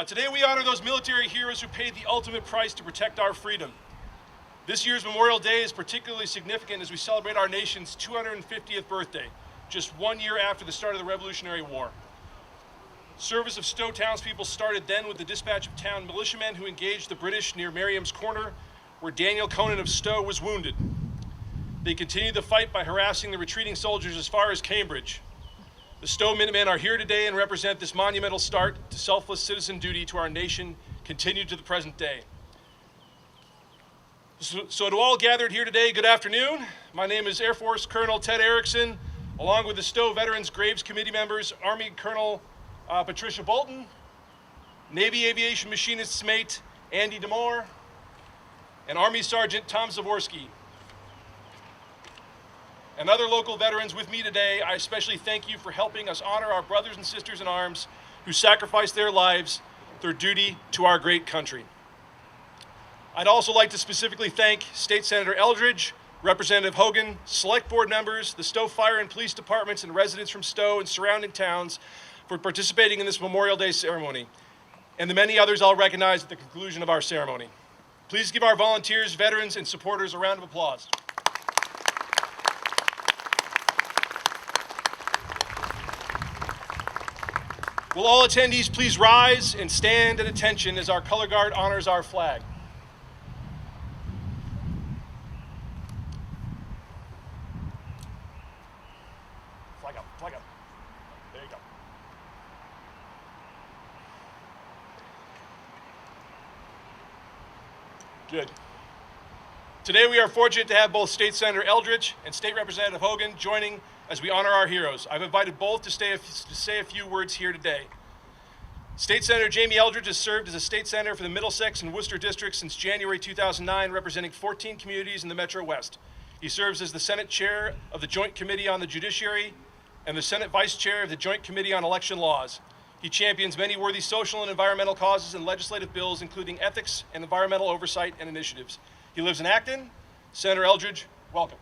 Today we honor those military heroes who paid the ultimate price to protect our freedom. This year's Memorial Day is particularly significant as we celebrate our nation's 250th birthday, just 1 year after the start of the Revolutionary War. Service of Stowe townspeople started then with the dispatch of town militiamen who engaged the British near Merriam's Corner, where Daniel Conan of Stowe was wounded. They continued the fight by harassing the retreating soldiers as far as Cambridge. The Stowe Minutemen are here today and represent this monumental start to selfless citizen duty to our nation, continued to the present day. So to all gathered here today, good afternoon. My name is Air Force Colonel Ted Erickson, along with the Stowe Veterans Graves Committee members, Army Colonel Patricia Bolton, Navy Aviation Machinist's mate Andy Demore, and Army Sergeant Tom Zavorsky. And other local veterans with me today, I especially thank you for helping us honor our brothers and sisters in arms who sacrificed their lives, their duty to our great country. I'd also like to specifically thank State Senator Eldridge, Representative Hogan, Select Board members, the Stowe Fire and Police Departments, and residents from Stowe and surrounding towns for participating in this Memorial Day ceremony, and the many others I'll recognize at the conclusion of our ceremony. Please give our volunteers, veterans, and supporters a round of applause. Will all attendees please rise and stand at attention as our color guard honors our flag. Flag up, flag up. There you go. Good. Today we are fortunate to have both State Senator Eldridge and State Representative Hogan joining as we honor our heroes. I've invited both to say a few words here today. State Senator Jamie Eldridge has served as a state senator for the Middlesex and Worcester districts since January 2009, representing 14 communities in the Metro West. He serves as the Senate Chair of the Joint Committee on the Judiciary and the Senate Vice Chair of the Joint Committee on Election Laws. He champions many worthy social and environmental causes and legislative bills, including ethics and environmental oversight and initiatives. He lives in Acton. Senator Eldridge, welcome.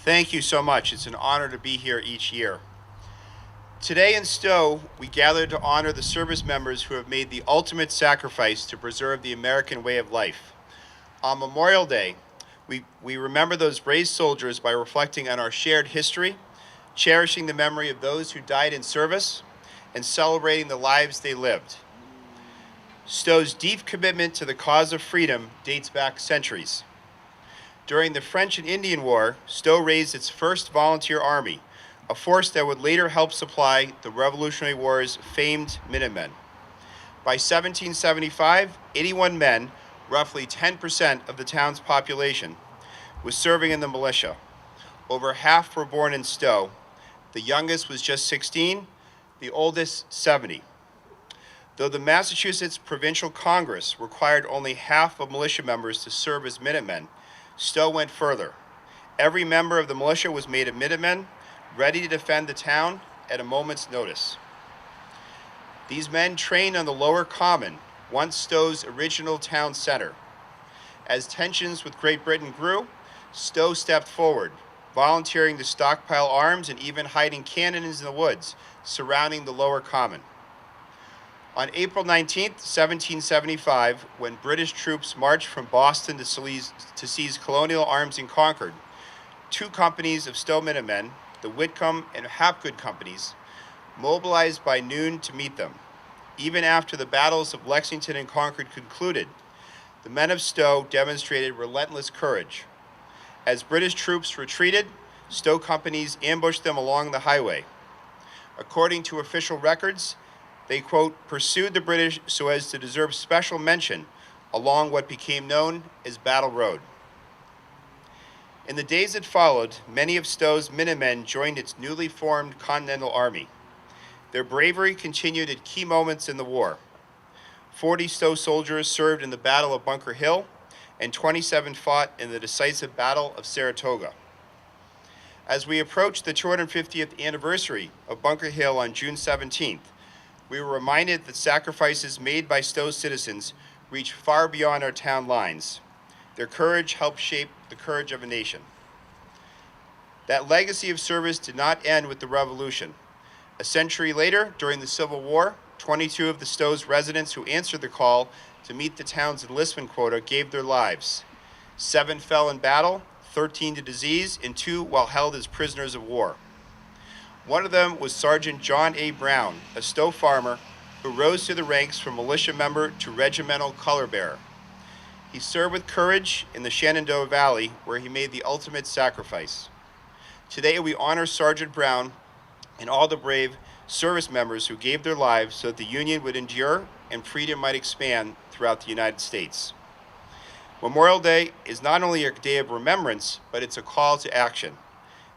Thank you so much. It's an honor to be here each year. Today in Stowe, we gather to honor the service members who have made the ultimate sacrifice to preserve the American way of life. On Memorial Day, we remember those brave soldiers by reflecting on our shared history, cherishing the memory of those who died in service, and celebrating the lives they lived. Stowe's deep commitment to the cause of freedom dates back centuries. During the French and Indian War, Stowe raised its first volunteer army, a force that would later help supply the Revolutionary War's famed Minutemen. By 1775, 81 men, roughly 10% of the town's population, was serving in the militia. Over half were born in Stowe. The youngest was just 16, the oldest 70. Though the Massachusetts Provincial Congress required only half of militia members to serve as Minutemen, Stowe went further. Every member of the militia was made a Minuteman, ready to defend the town at a moment's notice. These men trained on the Lower Common, once Stowe's original town center. As tensions with Great Britain grew, Stowe stepped forward, volunteering to stockpile arms and even hiding cannons in the woods surrounding the Lower Common. On April 19, 1775, when British troops marched from Boston to seize colonial arms in Concord, two companies of Stowe Minutemen, the Whitcomb and Hapgood companies, mobilized by noon to meet them. Even after the battles of Lexington and Concord concluded, the men of Stowe demonstrated relentless courage. As British troops retreated, Stowe companies ambushed them along the highway. According to official records, they, quote, pursued the British so as to deserve special mention along what became known as Battle Road. In the days that followed, many of Stowe's Minutemen joined its newly formed Continental Army. Their bravery continued at key moments in the war. 40 Stowe soldiers served in the Battle of Bunker Hill, and 27 fought in the decisive Battle of Saratoga. As we approach the 250th anniversary of Bunker Hill on June 17th, we were reminded that sacrifices made by Stowe citizens reach far beyond our town lines. Their courage helped shape the courage of a nation. That legacy of service did not end with the Revolution. A century later, during the Civil War, 22 of the Stowe's residents who answered the call to meet the town's enlistment quota gave their lives. 7 fell in battle, 13 to disease, and 2 while held as prisoners of war. One of them was Sergeant John A. Brown, a Stowe farmer who rose through the ranks from militia member to regimental color bearer. He served with courage in the Shenandoah Valley, where he made the ultimate sacrifice. Today we honor Sergeant Brown and all the brave service members who gave their lives so that the Union would endure and freedom might expand throughout the United States. Memorial Day is not only a day of remembrance, but it's a call to action.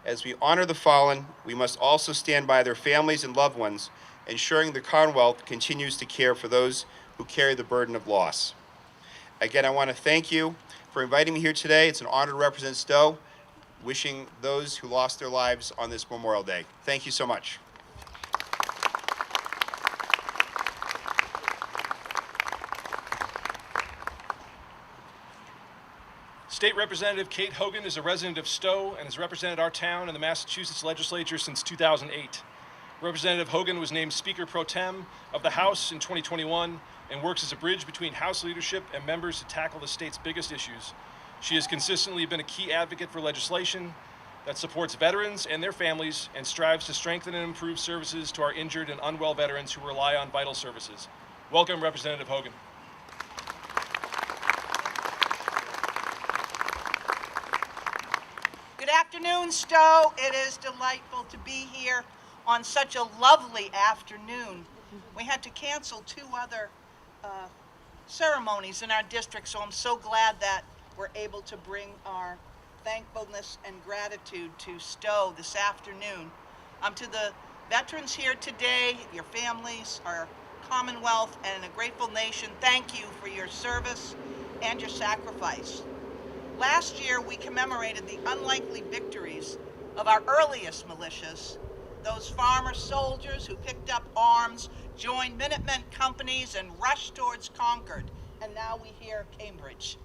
As we honor the fallen, we must also stand by their families and loved ones, ensuring the Commonwealth continues to care for those who carry the burden of loss. Again, I want to thank you for inviting me here today. It's an honor to represent Stowe. wishing those who lost their lives on this Memorial Day. Thank you so much. State Representative Kate Hogan is a resident of Stowe and has represented our town in the Massachusetts legislature since 2008. Representative Hogan was named Speaker Pro Tem of the House in 2021 and works as a bridge between House leadership and members to tackle the state's biggest issues. She has consistently been a key advocate for legislation that supports veterans and their families and strives to strengthen and improve services to our injured and unwell veterans who rely on vital services. Welcome, Representative Hogan. Good afternoon, Stowe. It is delightful to be here on such a lovely afternoon. We had to cancel two other ceremonies in our district, so I'm so glad that we're able to bring our thankfulness and gratitude to Stowe this afternoon. To the veterans here today, your families, our Commonwealth, and a grateful nation, thank you for your service and your sacrifice. Last year, we commemorated the unlikely victories of our earliest militias, those farmer soldiers who picked up arms, joined Minutemen companies, and rushed towards Concord, and now we hear Cambridge.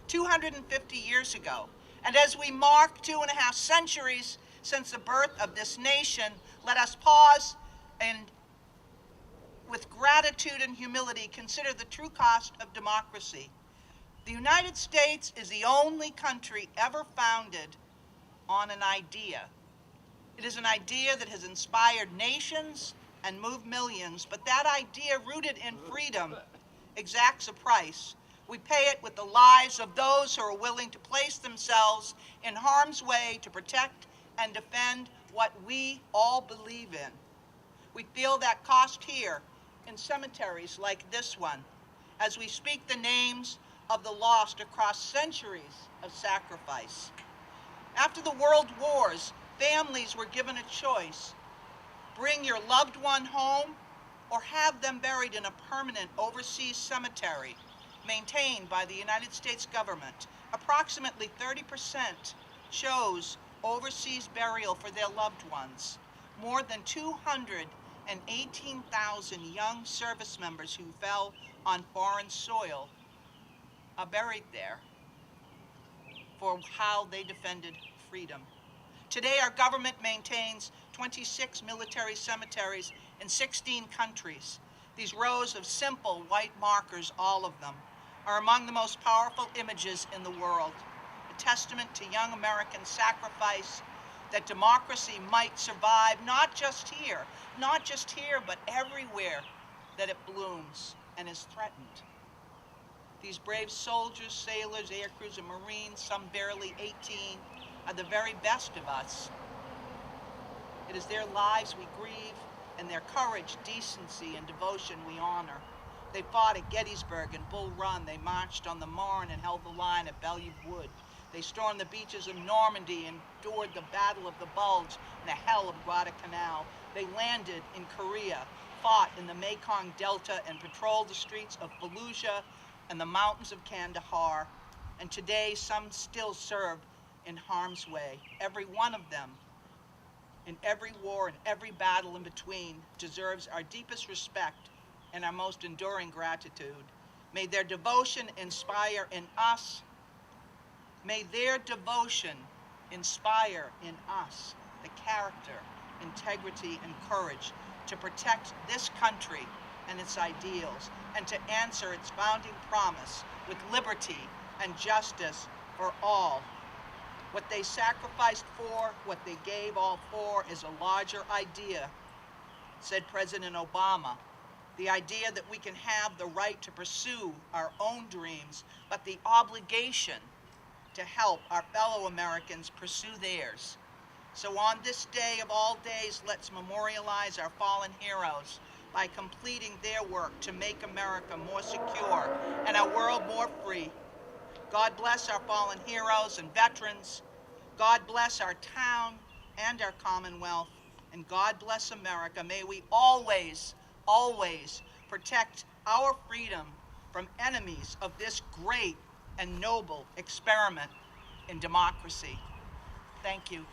250 years ago, and as we mark 2.5 centuries since the birth of this nation, let us pause and with gratitude and humility consider the true cost of democracy. The United States is the only country ever founded on an idea. It is an idea that has inspired nations and moved millions, but that idea, rooted in freedom, exacts a price. We pay it with the lives of those who are willing to place themselves in harm's way to protect and defend what we all believe in. We feel that cost here in cemeteries like this one, as we speak the names of the lost across centuries of sacrifice. After the world wars, families were given a choice: bring your loved one home or have them buried in a permanent overseas cemetery maintained by the United States government. Approximately 30% chose overseas burial for their loved ones. More than 218,000 young service members who fell on foreign soil are buried there for how they defended freedom. Today, our government maintains 26 military cemeteries in 16 countries. These rows of simple white markers, all of them, are among the most powerful images in the world, a testament to young American sacrifice that democracy might survive, not just here, but everywhere that it blooms and is threatened. These brave soldiers, sailors, air crews, and Marines, some barely 18, are the very best of us. It is their lives we grieve, and their courage, decency, and devotion we honor. They fought at Gettysburg and Bull Run. They marched on the Marne and held the line at Belleau Wood. They stormed the beaches of Normandy and endured the Battle of the Bulge and the hell of Guadalcanal. They landed in Korea, fought in the Mekong Delta, and patrolled the streets of Fallujah and the mountains of Kandahar. And today, some still serve in harm's way. Every one of them, in every war and every battle in between, deserves our deepest respect and our most enduring gratitude. May their devotion inspire in us. May their devotion inspire in us the character, integrity, and courage to protect this country and its ideals, and to answer its founding promise with liberty and justice for all. What they sacrificed for, what they gave all for, is a larger idea, said President Obama. The idea that we can have the right to pursue our own dreams, but the obligation to help our fellow Americans pursue theirs. So on this day of all days, let's memorialize our fallen heroes by completing their work to make America more secure and our world more free. God bless our fallen heroes and veterans. God bless our town and our Commonwealth. And God bless America. May we always, always protect our freedom from enemies of this great and noble experiment in democracy. Thank you.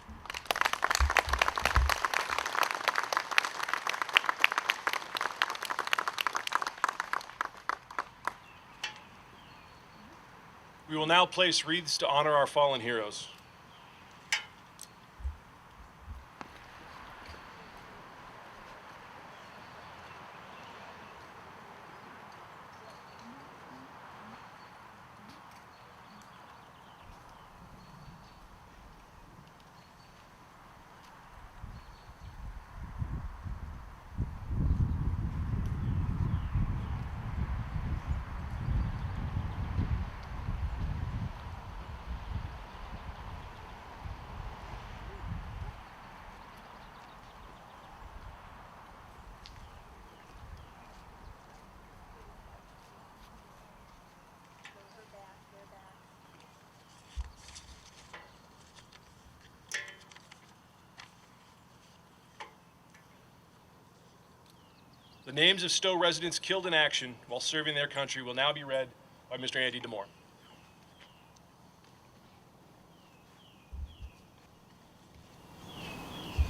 We will now place wreaths to honor our fallen heroes. The names of Stowe residents killed in action while serving their country will now be read by Mr. Andy Demore.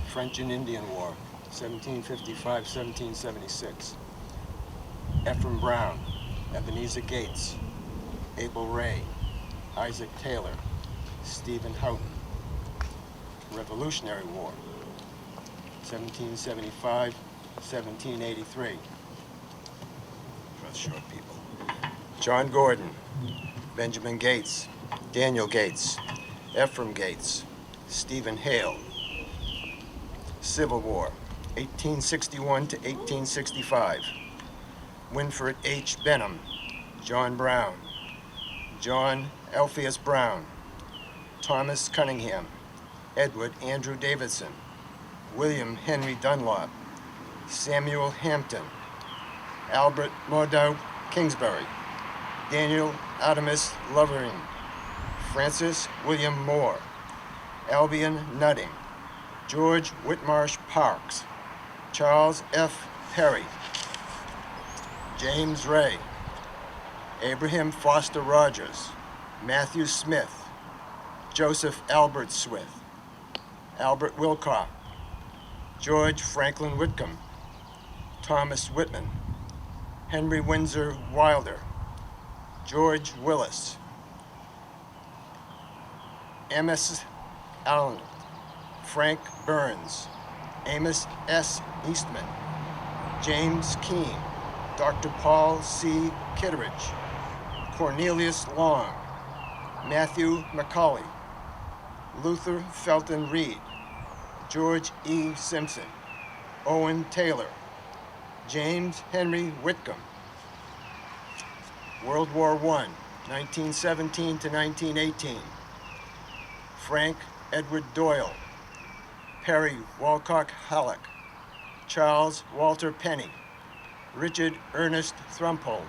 French and Indian War, 1755-1776. Ephraim Brown, Ebenezer Gates, Abel Ray, Isaac Taylor, Stephen Houghton. Revolutionary War, 1775-1783. For the short people. John Gordon, Benjamin Gates, Daniel Gates, Ephraim Gates, Stephen Hale. Civil War, 1861 to 1865. Winfred H. Benham, John Brown, John Alpheus Brown, Thomas Cunningham, Edward Andrew Davidson, William Henry Dunlop, Samuel Hampton, Albert Mordau Kingsbury, Daniel Artemus Lovering, Francis William Moore, Albion Nutting, George Whitmarsh Parks, Charles F. Perry, James Ray, Abraham Foster Rogers, Matthew Smith, Joseph Albert Smith, Albert Wilcock, George Franklin Whitcomb, Thomas Whitman, Henry Windsor Wilder, George Willis, Amos Allen, Frank Burns, Amos S. Eastman, James Keene, Dr. Paul C. Kitteridge, Cornelius Long, Matthew McCauley, Luther Felton Reed, George E. Simpson, Owen Taylor, James Henry Whitcomb. World War I, 1917 to 1918. Frank Edward Doyle, Perry Walcock Halleck, Charles Walter Penny, Richard Ernest Thrumpold,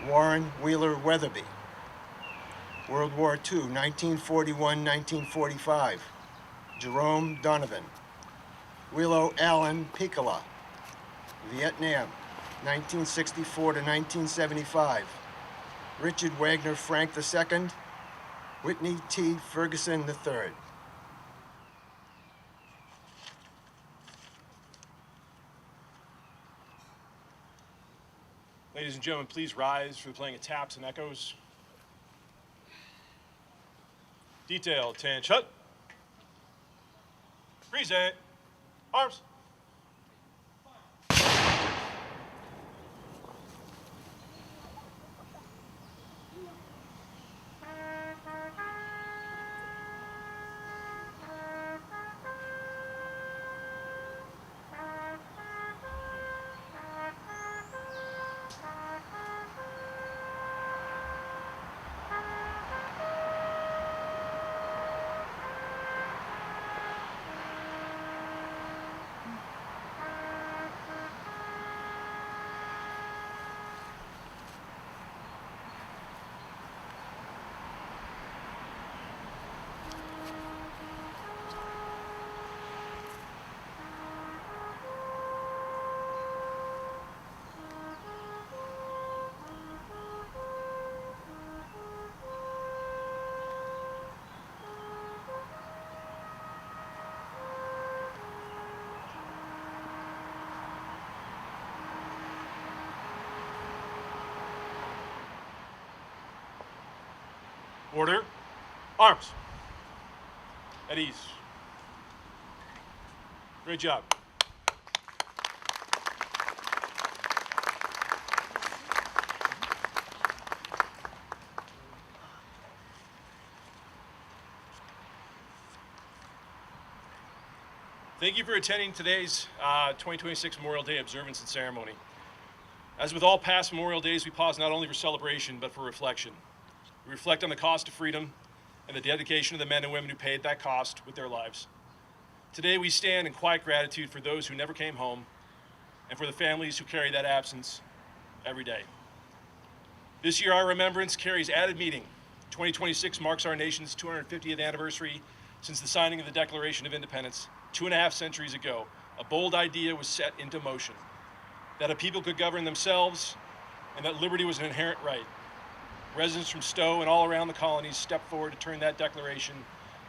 Warren Wheeler Weatherby. World War II, 1941-1945. Jerome Donovan, Willow Allen Piccola. Vietnam, 1964 to 1975. Richard Wagner Frank II, Whitney T. Ferguson III. Ladies and gentlemen, please rise for the playing of taps and echoes. Detail, attention. Present. Arms. Order. Arms. At ease. Great job. Thank you for attending today's 2026 Memorial Day observance and ceremony. As with all past Memorial Days, we pause not only for celebration, but for reflection. We reflect on the cost of freedom and the dedication of the men and women who paid that cost with their lives. Today, we stand in quiet gratitude for those who never came home and for the families who carry that absence every day. This year, our remembrance carries added meaning. 2026 marks our nation's 250th anniversary since the signing of the Declaration of Independence 2.5 centuries ago. A bold idea was set into motion, that a people could govern themselves and that liberty was an inherent right. Residents from Stowe and all around the colonies stepped forward to turn that declaration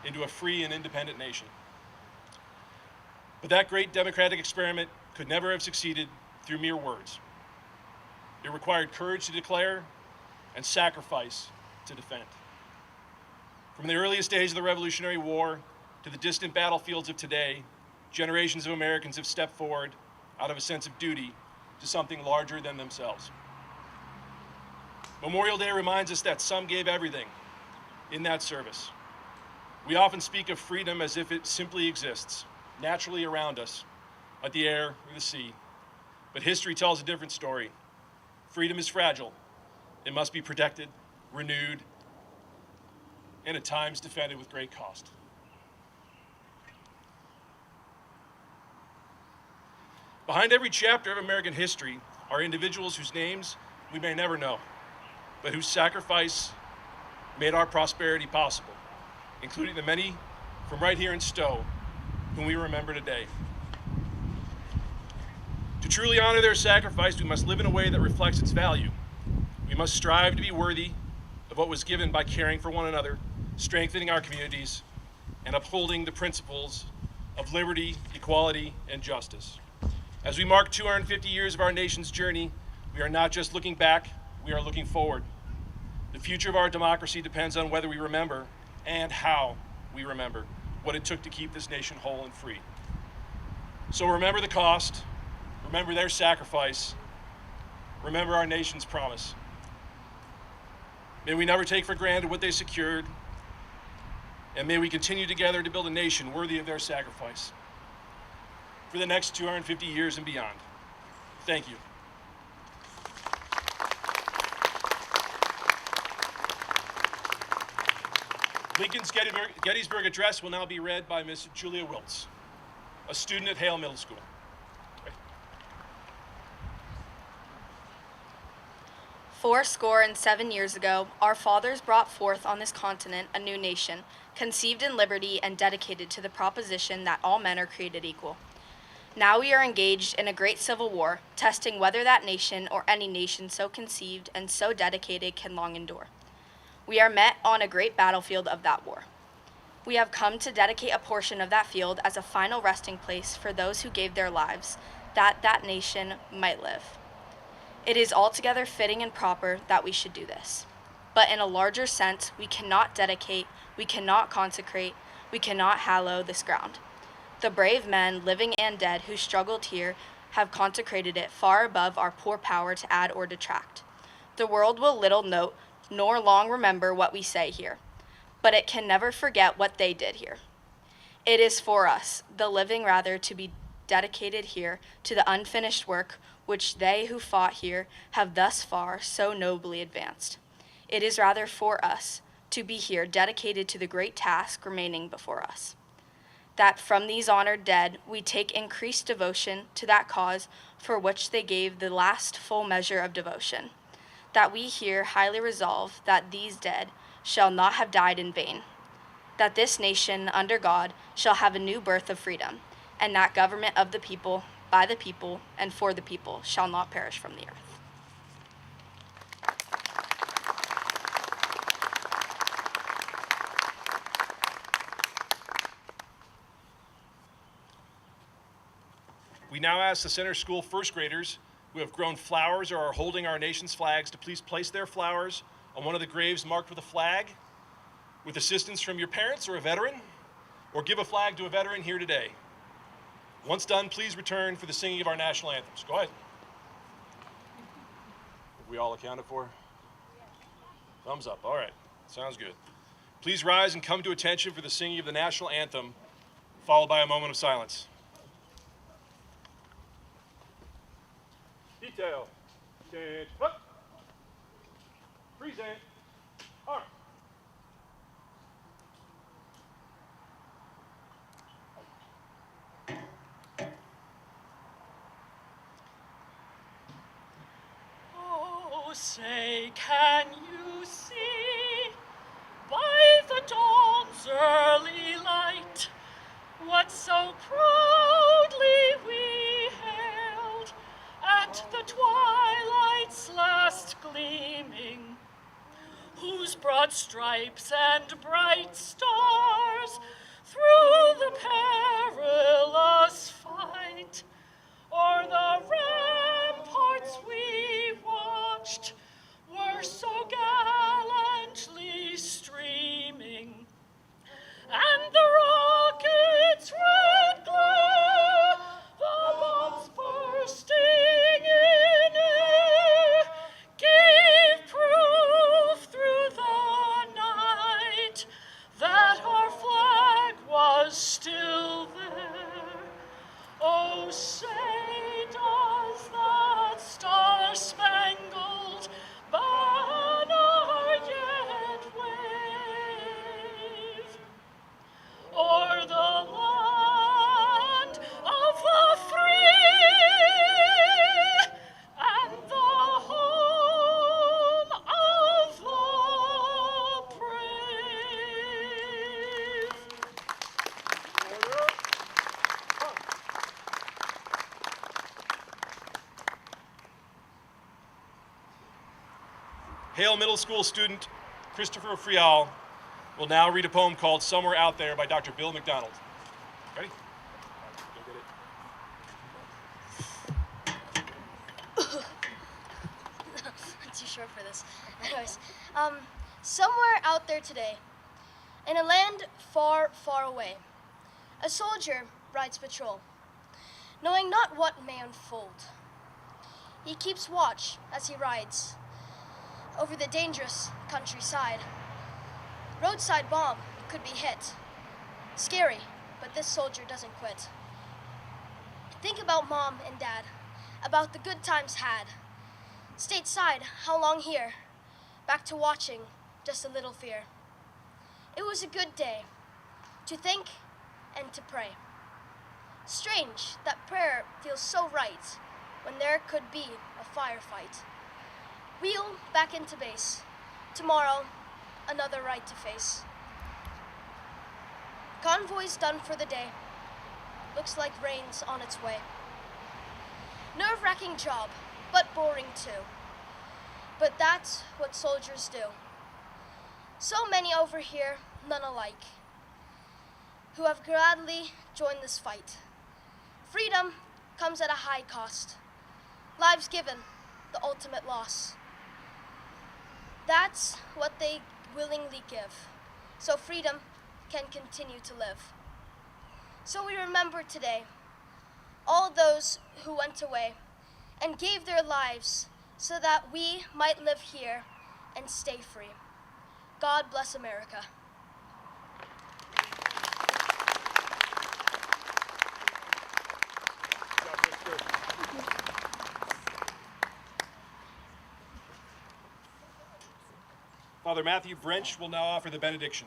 into a free and independent nation. But that great democratic experiment could never have succeeded through mere words. It required courage to declare and sacrifice to defend. From the earliest days of the Revolutionary War to the distant battlefields of today, generations of Americans have stepped forward out of a sense of duty to something larger than themselves. Memorial Day reminds us that some gave everything in that service. We often speak of freedom as if it simply exists, naturally around us, like the air or the sea. But history tells a different story. Freedom is fragile. It must be protected, renewed, and at times defended with great cost. Behind every chapter of American history are individuals whose names we may never know, but whose sacrifice made our prosperity possible, including the many from right here in Stowe whom we remember today. To truly honor their sacrifice, we must live in a way that reflects its value. We must strive to be worthy of what was given by caring for one another, strengthening our communities, and upholding the principles of liberty, equality, and justice. As we mark 250 years of our nation's journey, we are not just looking back, we are looking forward. The future of our democracy depends on whether we remember and how we remember what it took to keep this nation whole and free. So remember the cost, remember their sacrifice, remember our nation's promise. May we never take for granted what they secured, and may we continue together to build a nation worthy of their sacrifice for the next 250 years and beyond. Thank you. Lincoln's Gettysburg Address will now be read by Miss Julia Wiltz, a student at Hale Middle School. Fourscore and 7 years ago, our fathers brought forth on this continent a new nation, conceived in liberty and dedicated to the proposition that all men are created equal. Now we are engaged in a great civil war, testing whether that nation or any nation so conceived and so dedicated can long endure. We are met on a great battlefield of that war. We have come to dedicate a portion of that field as a final resting place for those who gave their lives, that that nation might live. It is altogether fitting and proper that we should do this. But in a larger sense, we cannot dedicate, we cannot consecrate, we cannot hallow this ground. The brave men, living and dead, who struggled here have consecrated it far above our poor power to add or detract. The world will little note nor long remember what we say here, but it can never forget what they did here. It is for us, the living rather, to be dedicated here to the unfinished work which they who fought here have thus far so nobly advanced. It is rather for us to be here dedicated to the great task remaining before us, that from these honored dead we take increased devotion to that cause for which they gave the last full measure of devotion, that we here highly resolve that these dead shall not have died in vain, that this nation under God shall have a new birth of freedom, and that government of the people, by the people, and for the people shall not perish from the earth. We now ask the Center School first graders who have grown flowers or are holding our nation's flags to please place their flowers on one of the graves marked with a flag with assistance from your parents or a veteran, or give a flag to a veteran here today. Once done, please return for the singing of our national anthems. Go ahead. Are we all accounted for? Thumbs up. All right. Sounds good. Please rise and come to attention for the singing of the national anthem, followed by a moment of silence. Detail. Change. Up. Present. Arm. Oh, say, can you see by the dawn's early light what so proudly we hailed at the twilight's last gleaming, whose broad stripes and bright stars through the perilous fight o'er the ramparts we watched were so gallantly streaming, and the rocket's red glare, the bombs bursting in air, gave proof through the night that our flag was still there. Oh, say does that star-spangled banner yet wave o'er the land of the free and the home of the brave? Hale Middle School student Christopher Frial will now read a poem called Somewhere Out There by Dr. Bill McDonald. Ready? Go get it. I'm too short for this. Anyways, somewhere out there today, in a land far, far away, a soldier rides patrol, knowing not what may unfold. He keeps watch as he rides over the dangerous countryside. Roadside bomb could be hit. Scary, but this soldier doesn't quit. Think about mom and dad, about the good times had. Stateside, how long here? Back to watching, just a little fear. It was a good day to think and to pray. Strange that prayer feels so right when there could be a firefight. Wheel back into base. Tomorrow, another right to face. Convoy's done for the day. Looks like rain's on its way. Nerve-wracking job, but boring too. But that's what soldiers do. So many over here, none alike, who have gladly joined this fight. Freedom comes at a high cost. Lives given, the ultimate loss. That's what they willingly give, so freedom can continue to live. So we remember today all those who went away and gave their lives so that we might live here and stay free. God bless America. Father Matthew Brench will now offer the benediction.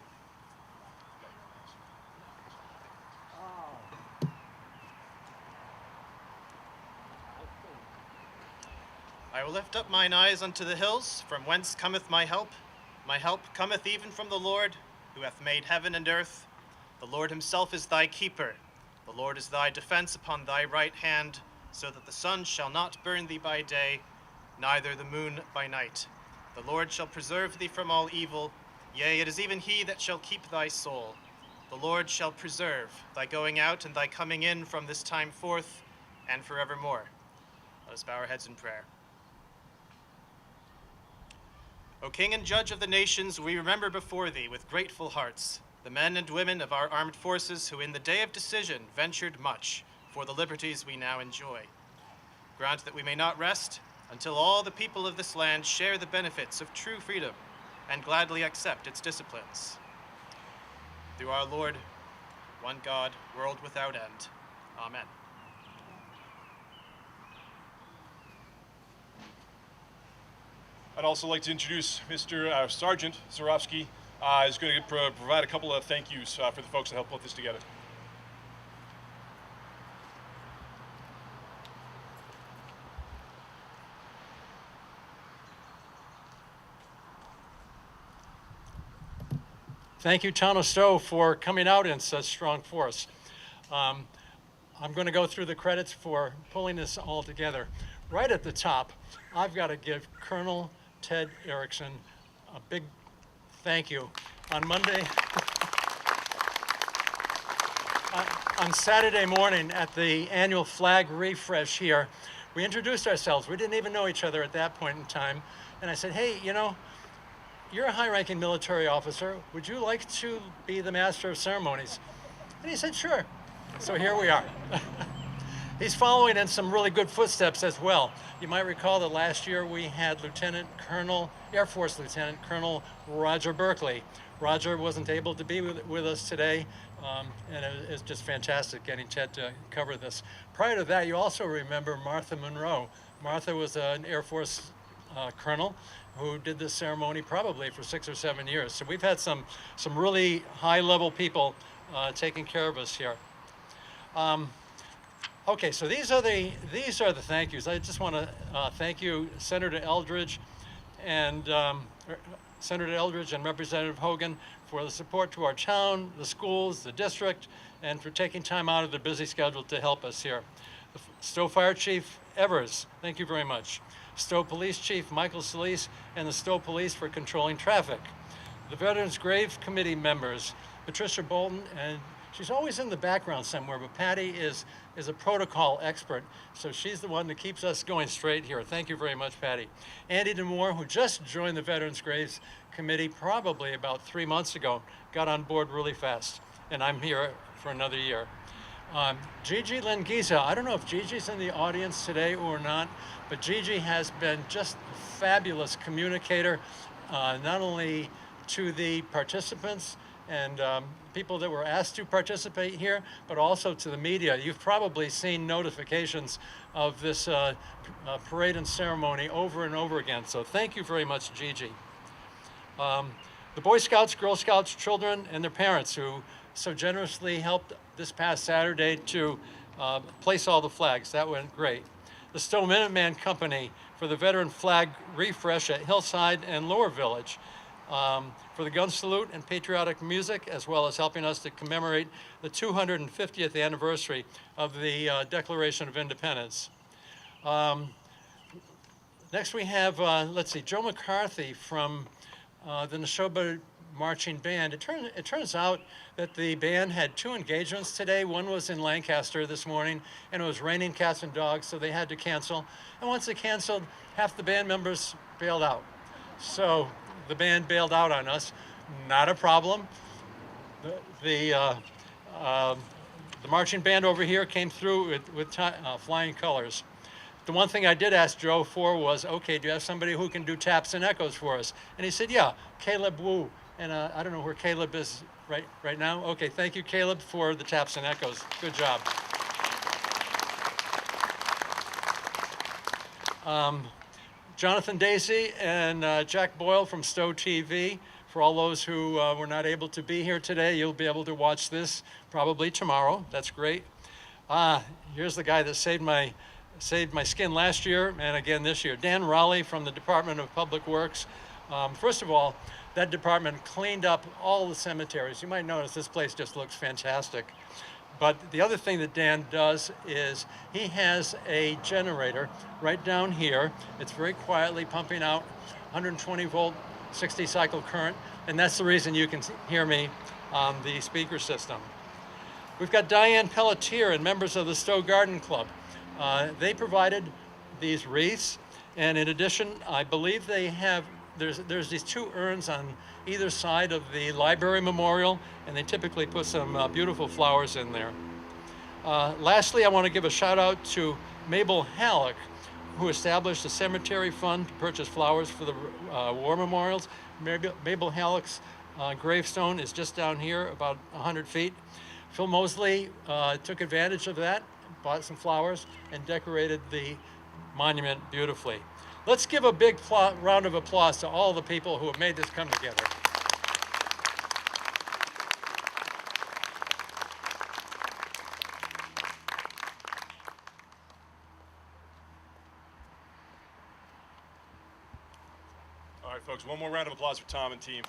I will lift up mine eyes unto the hills, from whence cometh my help. My help cometh even from the Lord, who hath made heaven and earth. The Lord himself is thy keeper. The Lord is thy defense upon thy right hand, so that the sun shall not burn thee by day, neither the moon by night. The Lord shall preserve thee from all evil. Yea, it is even he that shall keep thy soul. The Lord shall preserve thy going out and thy coming in from this time forth and forevermore. Let us bow our heads in prayer. O King and Judge of the nations, we remember before thee with grateful hearts the men and women of our armed forces who in the day of decision ventured much for the liberties we now enjoy. Grant that we may not rest until all the people of this land share the benefits of true freedom and gladly accept its disciplines. Through our Lord, one God, world without end. Amen. I'd also like to introduce Mr. Sergeant Zarofsky is going to provide a couple of thank yous for the folks that helped put this together. Thank you, Town of Stowe, for coming out in such strong force. I'm going to go through the credits for pulling this all together. Right at the top, I've got to give Colonel Ted Erickson a big thank you. On Monday, on Saturday morning at the annual flag refresh here, we introduced ourselves. We didn't even know each other at that point in time. And I said, hey, you know, you're a high-ranking military officer. Would you like to be the master of ceremonies? And he said, sure. So here we are. He's following in some really good footsteps as well. You might recall that last year we had Air Force Lieutenant Colonel Roger Berkeley. Roger wasn't able to be with us today, and it's just fantastic getting Ted to cover this. Prior to that, you also remember Martha Monroe. Martha was an Air Force colonel who did this ceremony probably for 6 or 7 years. So we've had some really high-level people taking care of us here. Okay, so these are the thank yous. I just want to thank you, Senator Eldridge and Representative Hogan, for the support to our town, the schools, the district, and for taking time out of their busy schedule to help us here. The Stowe Fire Chief Evers, thank you very much. Stowe Police Chief Michael Solis and the Stowe Police for controlling traffic. The Veterans Grave Committee members, Patricia Bolton, and she's always in the background somewhere, but Patty is a protocol expert, so she's the one that keeps us going straight here. Thank you very much, Patty. Andy Demore, who just joined the Veterans Graves Committee probably about 3 months ago, got on board really fast, and I'm here for another year. Gigi Lengiza, I don't know if Gigi's in the audience today or not, but Gigi has been just a fabulous communicator, not only to the participants and people that were asked to participate here, but also to the media. You've probably seen notifications of this parade and ceremony over and over again, so thank you very much, Gigi. The Boy Scouts, Girl Scouts, children, and their parents who so generously helped this past Saturday to place all the flags. That went great. The Stowe Minuteman Company for the veteran flag refresh at Hillside and Lower Village. For the gun salute and patriotic music, as well as helping us to commemorate the 250th anniversary of the Declaration of Independence. Next we have, let's see, Joe McCarthy from the Neshoba Marching Band. It turns out that the band had 2 engagements today. One was in Lancaster this morning, and it was raining cats and dogs, so they had to cancel. And once they canceled, half the band members bailed out. So the band bailed out on us. Not a problem. The marching band over here came through with flying colors. The one thing I did ask Joe for was, okay, do you have somebody who can do taps and echoes for us? And he said, yeah, Caleb Wu. And I don't know where Caleb is right now. Okay, thank you, Caleb, for the taps and echoes. Good job. Jonathan Dacey and Jack Boyle from Stowe TV. For all those who were not able to be here today, you'll be able to watch this probably tomorrow. That's great. Here's the guy that saved my skin last year and again this year. Dan Raleigh from the Department of Public Works. First of all, that department cleaned up all the cemeteries. You might notice this place just looks fantastic. But the other thing that Dan does is he has a generator right down here. It's very quietly pumping out 120 volt, 60 cycle current, and that's the reason you can hear me on the speaker system. We've got Diane Pelletier and members of the Stowe Garden Club. They provided these wreaths, and in addition, I believe they have there's these two urns on either side of the library memorial, and they typically put some beautiful flowers in there. Lastly, I want to give a shout out to Mabel Halleck, who established a cemetery fund to purchase flowers for the war memorials. Mabel Halleck's gravestone is just down here, about 100 feet. Phil Mosley took advantage of that, bought some flowers, and decorated the monument beautifully. Let's give a big round of applause to all the people who have made this come together. All right, folks, one more round of applause for Tom and team.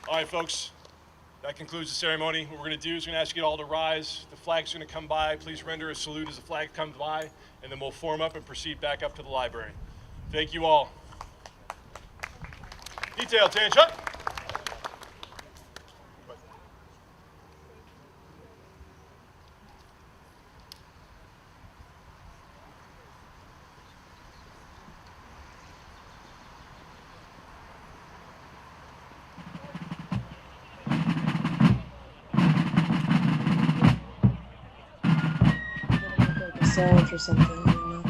All right, folks, that concludes the ceremony. What we're going to do is we're going to ask you all to rise. The flag's going to come by. Please render a salute as the flag comes by, and then we'll form up and proceed back up to the library. Thank you all. Detail, change up. Sandwich or something, I don't know.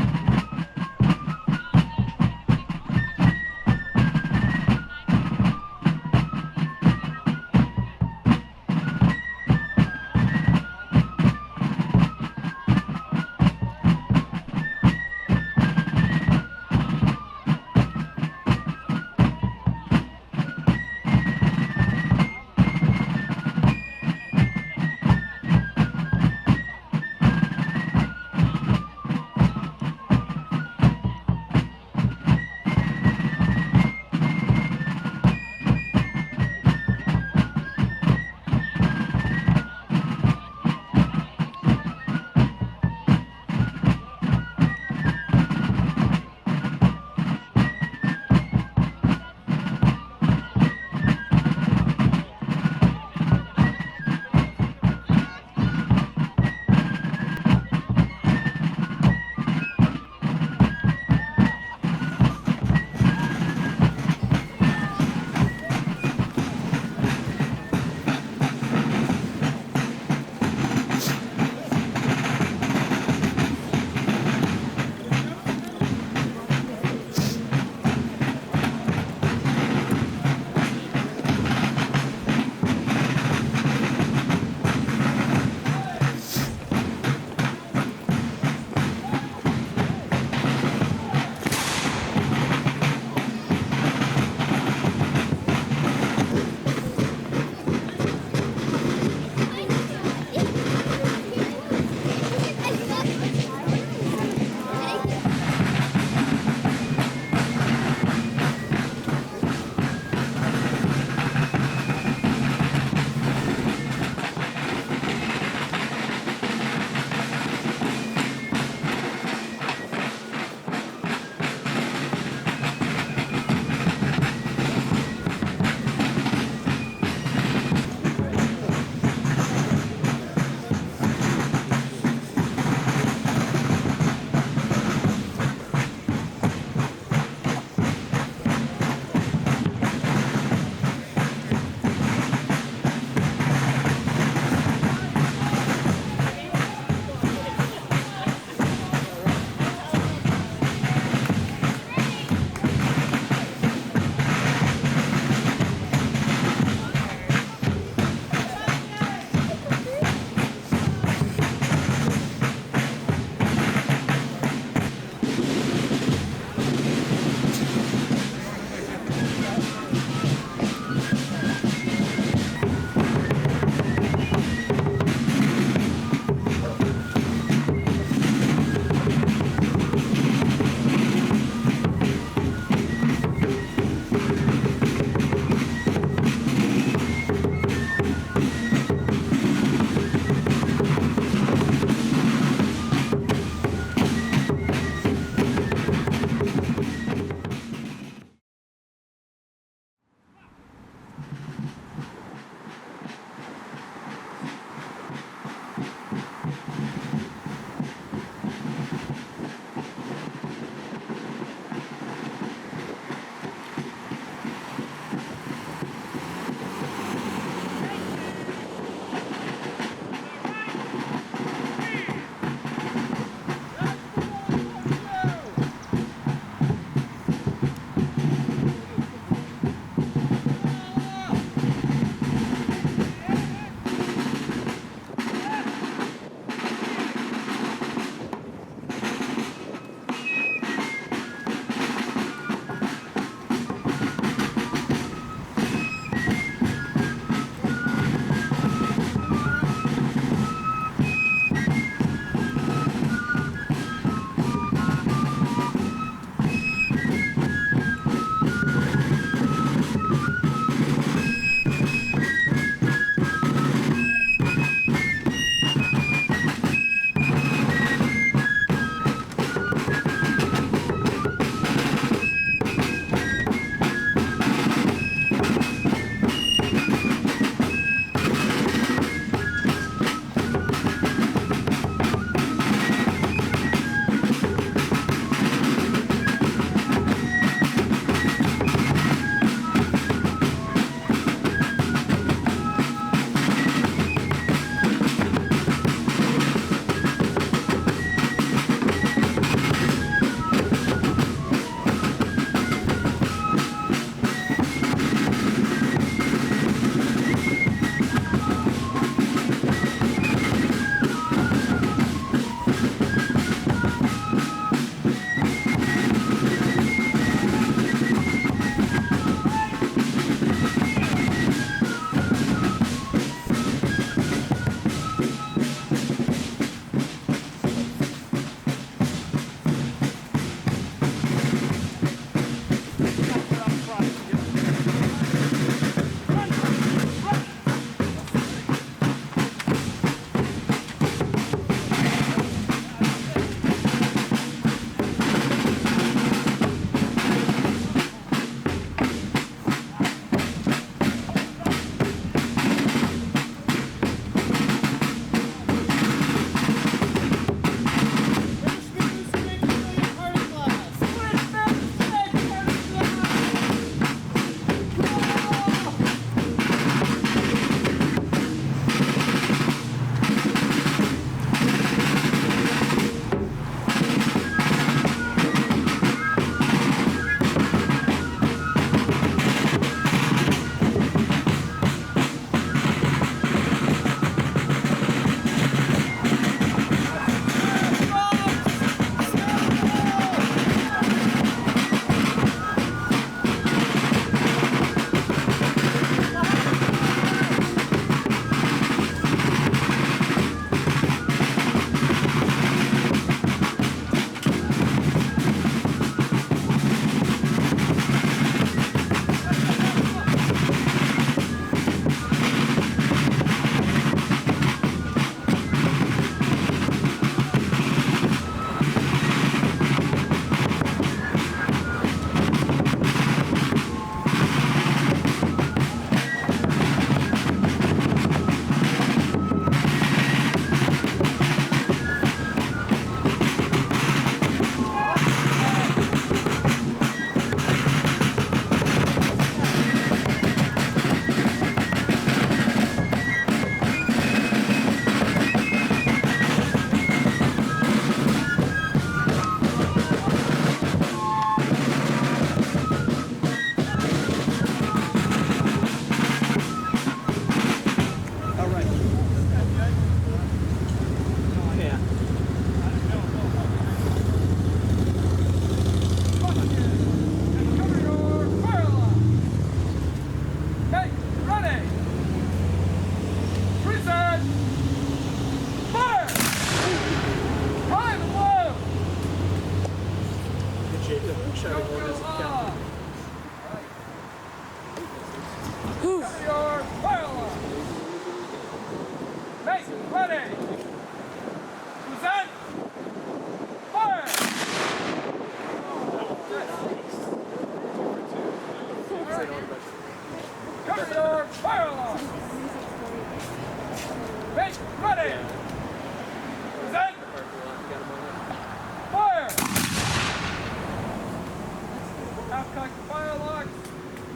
Half cock the firelocks.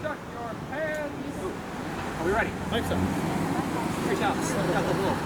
Tuck your hands. Are we ready? I think so. 3 shots. Got the little